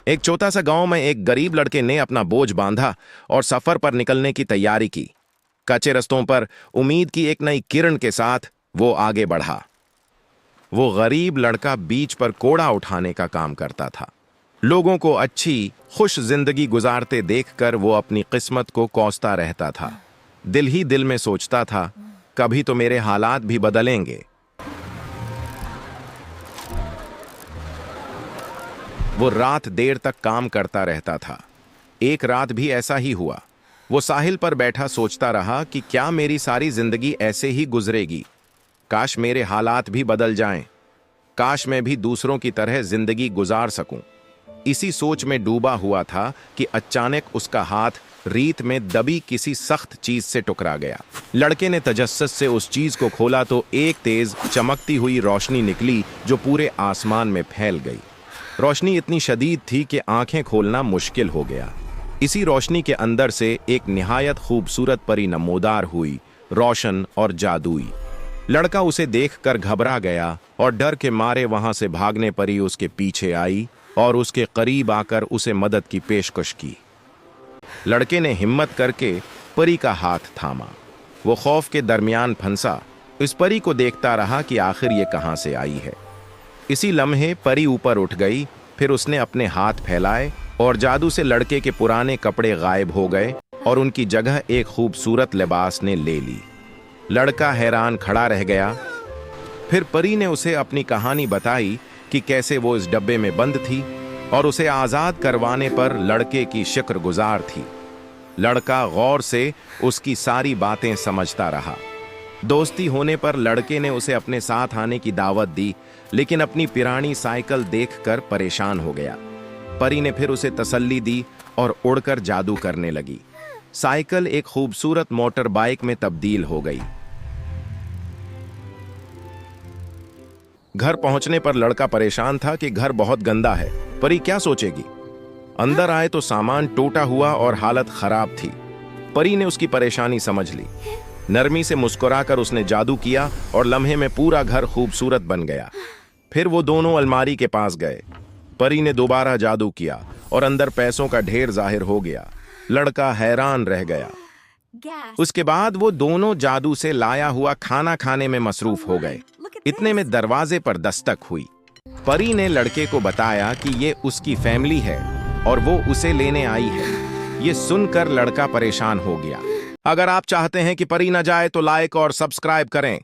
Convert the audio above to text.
एक छोटा सा गांव में एक गरीब लड़के ने अपना बोझ बांधा और सफर पर निकलने की तैयारी की। कच्चे रस्तों पर उम्मीद की एक नई किरण के साथ वो आगे बढ़ा। वो गरीब लड़का बीच पर कोड़ा उठाने का काम करता था। लोगों को अच्छी, खुश जिंदगी गुजारते देखकर वो अपनी किस्मत को कोसता रहता था। दिल ही दिल में सोचता था, कभी तो मेरे हालात भी बदलेंगे। वो रात देर तक काम करता रहता था। एक रात भी ऐसा ही हुआ। वो साहिल पर बैठा सोचता रहा कि क्या मेरी सारी जिंदगी ऐसे ही गुजरेगी। काश मेरे हालात भी बदल जाएं। काश मैं भी दूसरों की तरह जिंदगी गुजार सकूं। इसी सोच में डूबा हुआ था कि अचानक उसका हाथ रीत में दबी किसी सख्त चीज से टकरा गया। लड़के ने तजस्सुस से उस चीज को खोला तो एक तेज चमकती हुई रोशनी निकली जो पूरे आसमान में फैल गई। रोशनी इतनी शदीद थी कि आंखें खोलना मुश्किल हो गया। इसी रोशनी के अंदर से एक निहायत खूबसूरत परी नमोदार हुई, रोशन और जादुई। लड़का उसे देखकर घबरा गया और डर के मारे वहां से भागने परी उसके पीछे आई और उसके करीब आकर उसे मदद की पेशकश की। लड़के ने हिम्मत करके परी का हाथ थामा। वो खौफ के दरमियान फंसा, इस परी को देखता रहा कि आखिर ये कहां से आई है। इसी लम्हे परी ऊपर उठ गई, फिर उसने अपने हाथ फैलाए और जादू से लड़के के पुराने कपड़े गायब हो गए और उनकी जगह एक खूबसूरत लिबास ने ले ली। लड़का हैरान खड़ा रह गया। फिर परी ने उसे अपनी कहानी बताई कि कैसे वो इस डब्बे में बंद थी और उसे आजाद करवाने पर लड़के की शुक्रगुजार थी। लड़का गौर से उसकी सारी बातें समझता रहा। दोस्ती होने पर लड़के ने उसे अपने साथ आने की दावत दी, लेकिन अपनी पुरानी साइकिल देखकर परेशान हो गया। परी ने फिर उसे तसल्ली दी और उड़कर जादू करने लगी। साइकिल एक खूबसूरत मोटर बाइक में तब्दील हो गई। घर पहुंचने पर लड़का परेशान था कि घर बहुत गंदा है। परी क्या सोचेगी। अंदर आए तो सामान टूटा हुआ और हालत खराब थी। परी ने उसकी परेशानी समझ ली। नरमी से मुस्कुराकर उसने जादू किया और लम्हे में पूरा घर खूबसूरत बन गया। फिर वो दोनों अलमारी के पास गए। परी ने दोबारा जादू किया और अंदर पैसों का ढेर जाहिर हो गया। लड़का हैरान रह गया। उसके बाद वो दोनों जादू से लाया हुआ खाना खाने में मसरूफ हो गए। इतने में दरवाजे पर दस्तक हुई। परी ने लड़के को बताया कि ये उसकी फैमिली है और वो उसे लेने आई है। ये सुनकर लड़का परेशान हो गया। अगर आप चाहते हैं कि परी न जाए तो लाइक और सब्सक्राइब करें।